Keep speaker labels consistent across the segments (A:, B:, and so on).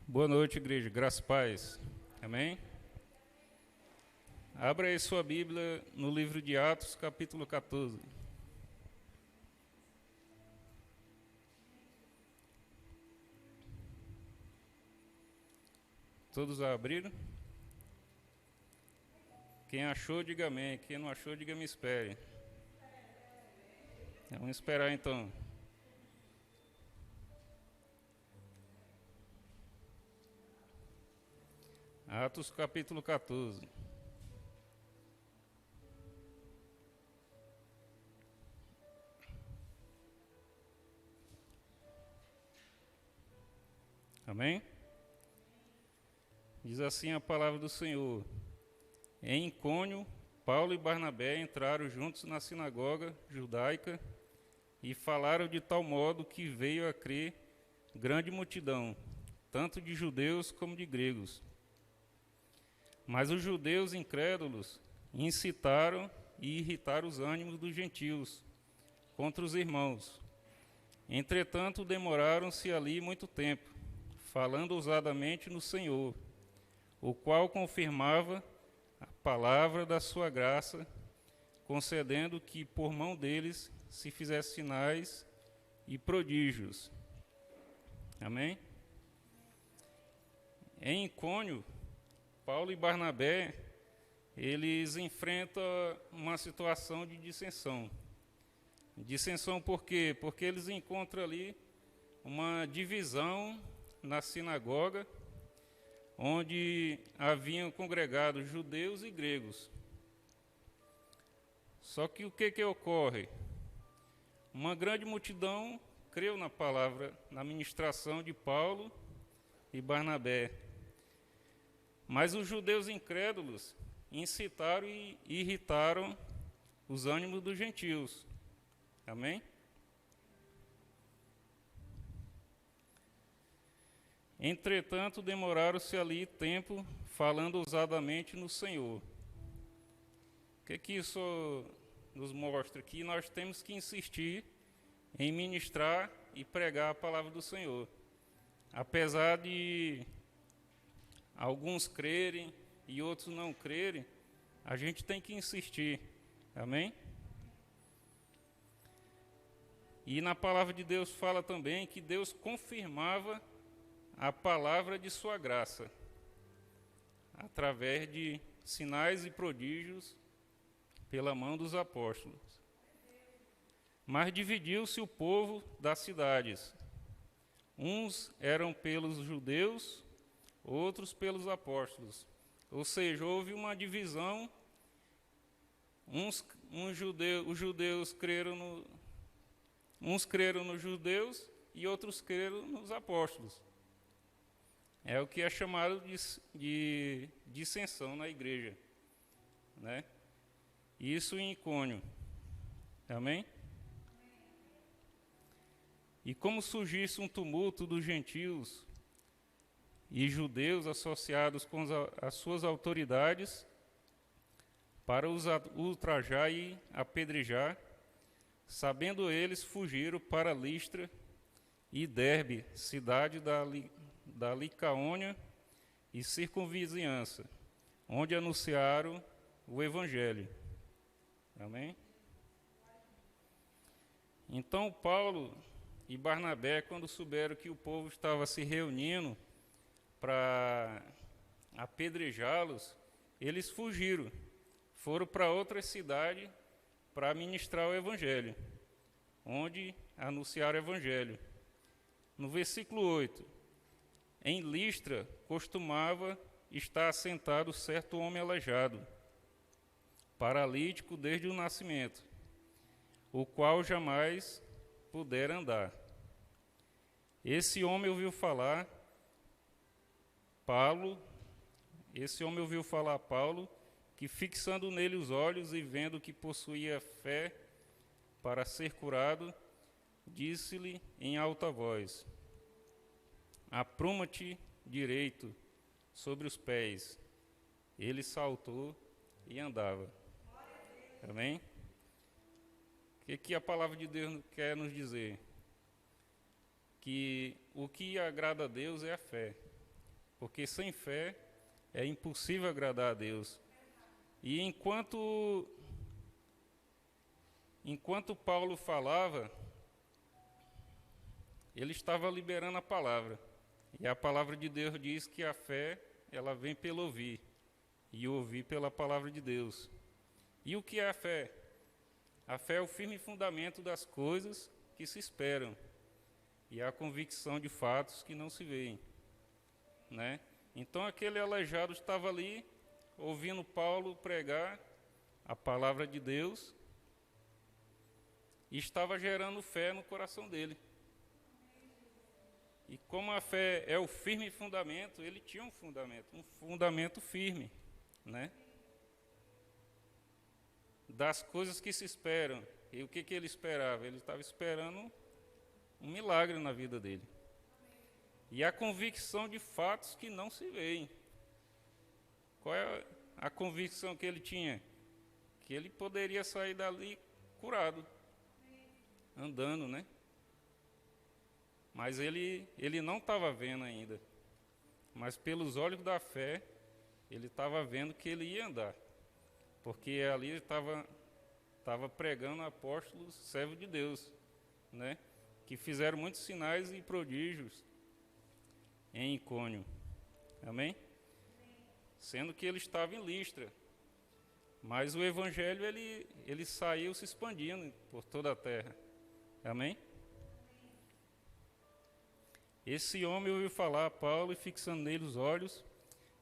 A: Boa noite, igreja. Graça e paz. Amém? Abra aí sua Bíblia no livro de Atos, capítulo 14. Todos abriram? Quem achou, diga amém. Quem não achou, diga me espere. Vamos esperar então. Atos, capítulo 14. Amém? Diz assim a palavra do Senhor. Em Icônio, Paulo e Barnabé entraram juntos na sinagoga judaica e falaram de tal modo que veio a crer grande multidão, tanto de judeus como de gregos. Mas os judeus incrédulos incitaram e irritaram os ânimos dos gentios contra os irmãos. Entretanto, demoraram-se ali muito tempo, falando ousadamente no Senhor, o qual confirmava a palavra da sua graça, concedendo que por mão deles se fizesse sinais e prodígios. Amém? Em Icônio, Paulo e Barnabé, eles enfrentam uma situação de dissensão. Dissensão por quê? Porque eles encontram ali uma divisão na sinagoga, onde haviam congregado judeus e gregos. Só que o que ocorre? Uma grande multidão creu na palavra, na ministração de Paulo e Barnabé. Mas os judeus incrédulos incitaram e irritaram os ânimos dos gentios. Amém? Entretanto, demoraram-se ali tempo falando ousadamente no Senhor. O que isso nos mostra? Que nós temos que insistir em ministrar e pregar a palavra do Senhor. Apesar de alguns crerem e outros não crerem, a gente tem que insistir. Amém? E na palavra de Deus fala também que Deus confirmava a palavra de sua graça, através de sinais e prodígios pela mão dos apóstolos. Mas dividiu-se o povo das cidades. Uns eram pelos judeus, outros pelos apóstolos. Ou seja, houve uma divisão. Os judeus creram uns creram nos judeus e outros creram nos apóstolos. É o que é chamado de dissensão na igreja, né? Isso em Icônio. Amém? E como surgisse um tumulto dos gentios e judeus associados com as suas autoridades para os ultrajar e apedrejar, sabendo eles, fugiram para Listra e Derbe, cidade da Licaônia e circunvizinhança, onde anunciaram o Evangelho. Amém? Então Paulo e Barnabé, quando souberam que o povo estava se reunindo para apedrejá-los, eles fugiram, foram para outra cidade para ministrar o Evangelho, onde anunciaram o Evangelho. No versículo 8, em Listra costumava estar assentado certo homem aleijado, paralítico desde o nascimento, o qual jamais pudera andar. Esse homem ouviu falar Paulo, que fixando nele os olhos e vendo que possuía fé para ser curado, disse-lhe em alta voz: apruma-te direito sobre os pés. Ele saltou e andava. Amém? O que a palavra de Deus quer nos dizer? Que o que agrada a Deus é a fé. porque sem fé é impossível agradar a Deus. E enquanto Paulo falava, ele estava liberando a palavra. E a palavra de Deus diz que a fé, ela vem pelo ouvir, e ouvir pela palavra de Deus. E o que é a fé? A fé é o firme fundamento das coisas que se esperam, e a convicção de fatos que não se veem, né? Então aquele aleijado estava ali, ouvindo Paulo pregar a palavra de Deus, e estava gerando fé no coração dele. E como a fé é o firme fundamento, ele tinha um fundamento firme, né? Das coisas que se esperam. E o que ele esperava? Ele estava esperando um milagre na vida dele. E a convicção de fatos que não se veem. Qual é a convicção que ele tinha? Que ele poderia sair dali curado, andando, né? Mas ele não estava vendo ainda. Mas pelos olhos da fé, ele estava vendo que ele ia andar. Porque ali ele estava pregando apóstolos, servos de Deus, né? Que fizeram muitos sinais e prodígios em Icônio. Amém? Sendo que ele estava em Listra. Mas o evangelho, ele saiu se expandindo por toda a terra. Amém? Esse homem ouviu falar a Paulo e, fixando nele os olhos,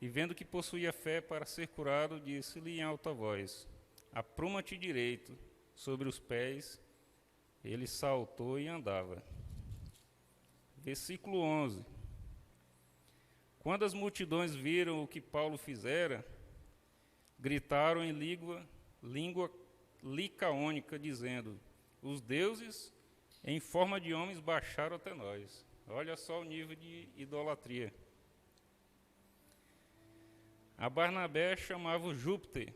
A: e vendo que possuía fé para ser curado, disse-lhe em alta voz: apruma-te direito. Sobre os pés, ele saltou e andava. Versículo 11. Quando as multidões viram o que Paulo fizera, gritaram em língua licaônica, dizendo: os deuses em forma de homens baixaram até nós. Olha só o nível de idolatria. A Barnabé chamava Júpiter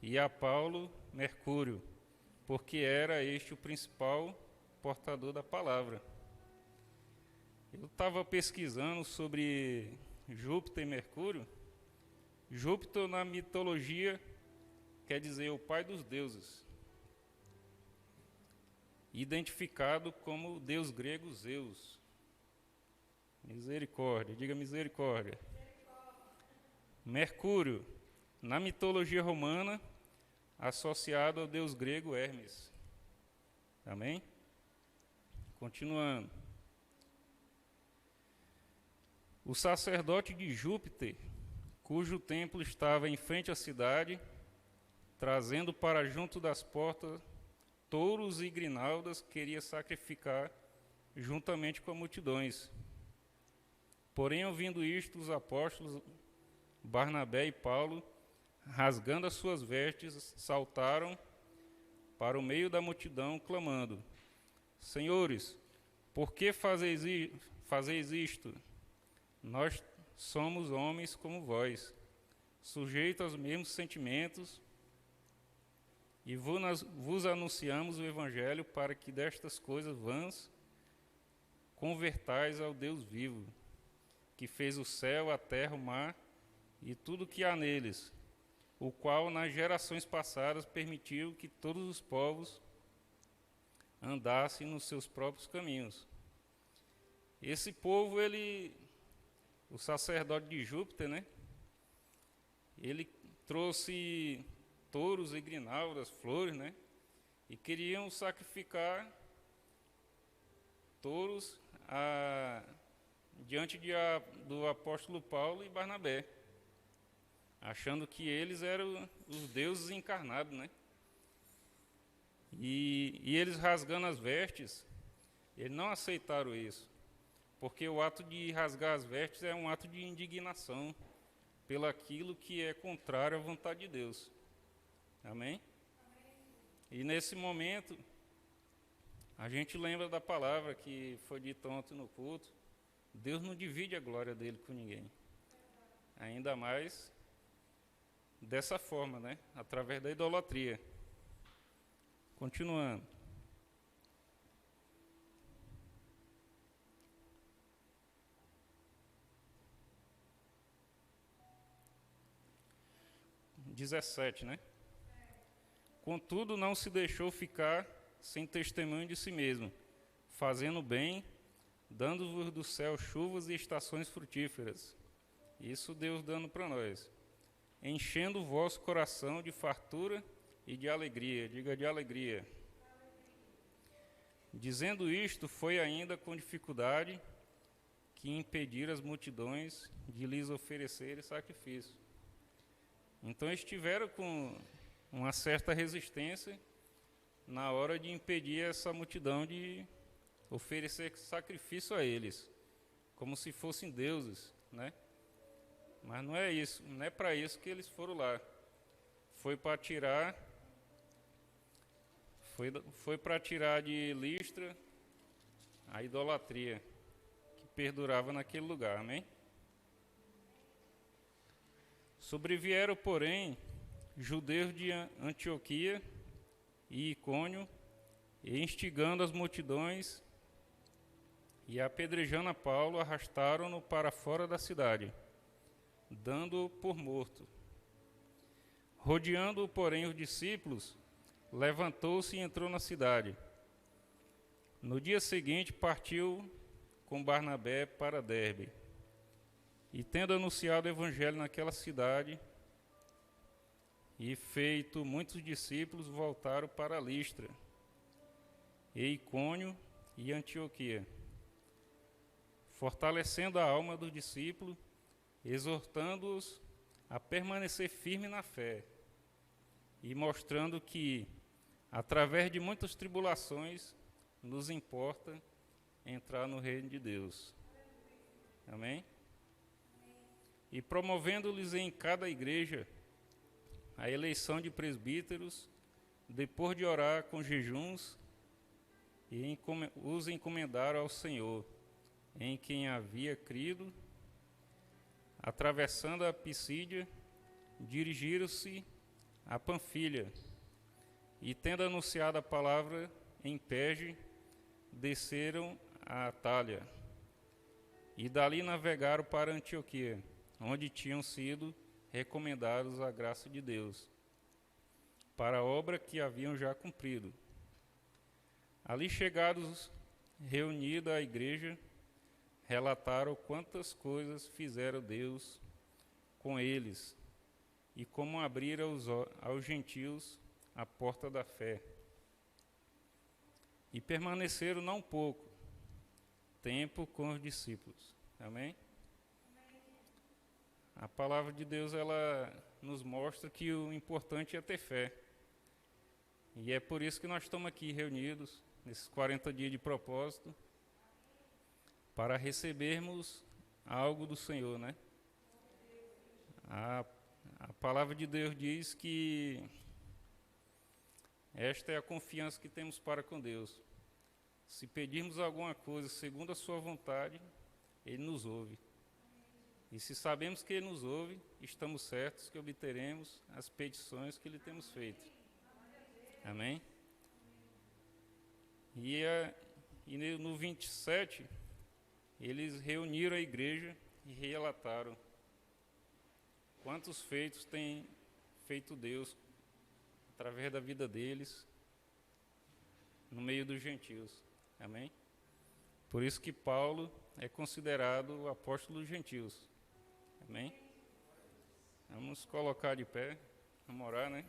A: e a Paulo Mercúrio, porque era este o principal portador da palavra. Eu estava pesquisando sobre Júpiter e Mercúrio. Júpiter, na mitologia, quer dizer o pai dos deuses, identificado como o deus grego Zeus. Misericórdia, diga misericórdia. Mercúrio, na mitologia romana, associado ao deus grego Hermes. Amém? Continuando. O sacerdote de Júpiter, cujo templo estava em frente à cidade, trazendo para junto das portas touros e grinaldas, queria sacrificar juntamente com as multidões. Porém, ouvindo isto, os apóstolos Barnabé e Paulo, rasgando as suas vestes, saltaram para o meio da multidão, clamando: senhores, por que fazeis isto? Nós somos homens como vós, sujeitos aos mesmos sentimentos, e vos anunciamos o Evangelho para que destas coisas vãs convertais ao Deus vivo, que fez o céu, a terra, o mar e tudo o que há neles, o qual nas gerações passadas permitiu que todos os povos andassem nos seus próprios caminhos. Esse povo, o sacerdote de Júpiter, né? Ele trouxe touros e grinaldas, flores, né? E queriam sacrificar touros diante do apóstolo Paulo e Barnabé, achando que eles eram os deuses encarnados, né? E eles, rasgando as vestes, eles não aceitaram isso, porque o ato de rasgar as vestes é um ato de indignação pelo aquilo que é contrário à vontade de Deus. Amém? E nesse momento, a gente lembra da palavra que foi dita ontem no culto: Deus não divide a glória dele com ninguém. Ainda mais dessa forma, né? Através da idolatria. Continuando. 17, né? Contudo, não se deixou ficar sem testemunho de si mesmo, fazendo bem, dando-vos do céu chuvas e estações frutíferas. Isso Deus dando para nós. Enchendo o vosso coração de fartura e de alegria. Diga de alegria. Dizendo isto, foi ainda com dificuldade que impediram as multidões de lhes oferecerem sacrifício. Então estiveram com uma certa resistência na hora de impedir essa multidão de oferecer sacrifício a eles, como se fossem deuses, né? Mas não é isso, não é para isso que eles foram lá. Foi para tirar de Listra a idolatria que perdurava naquele lugar, amém? Sobrevieram, porém, judeus de Antioquia e Icônio, e instigando as multidões e apedrejando a Paulo, arrastaram-no para fora da cidade, dando-o por morto. Rodeando-o, porém, os discípulos, levantou-se e entrou na cidade. No dia seguinte, partiu com Barnabé para Derbe. E tendo anunciado o evangelho naquela cidade, e feito muitos discípulos, voltaram para Listra, e Icônio e Antioquia, fortalecendo a alma dos discípulos, exortando-os a permanecer firme na fé, e mostrando que, através de muitas tribulações, nos importa entrar no reino de Deus. Amém? E promovendo-lhes em cada igreja a eleição de presbíteros, depois de orar com jejuns, e os encomendaram ao Senhor, em quem havia crido. Atravessando a Pisídia, dirigiram-se a Panfilha, e tendo anunciado a palavra em Perge, desceram a Atália, e dali navegaram para Antioquia, onde tinham sido recomendados a graça de Deus, para a obra que haviam já cumprido. Ali chegados, reunida a igreja, relataram quantas coisas fizera Deus com eles, e como abrira aos gentios a porta da fé. E permaneceram não pouco tempo com os discípulos. Amém? A palavra de Deus, ela nos mostra que o importante é ter fé. E é por isso que nós estamos aqui reunidos, nesses 40 dias de propósito, para recebermos algo do Senhor, né? A palavra de Deus diz que esta é a confiança que temos para com Deus. Se pedirmos alguma coisa segundo a sua vontade, Ele nos ouve. E se sabemos que Ele nos ouve, estamos certos que obteremos as petições que lhe temos feito. Amém? E no 27, eles reuniram a igreja e relataram quantos feitos tem feito Deus através da vida deles no meio dos gentios. Amém? Por isso que Paulo é considerado o apóstolo dos gentios. Amém? Vamos colocar de pé, vamos orar, né?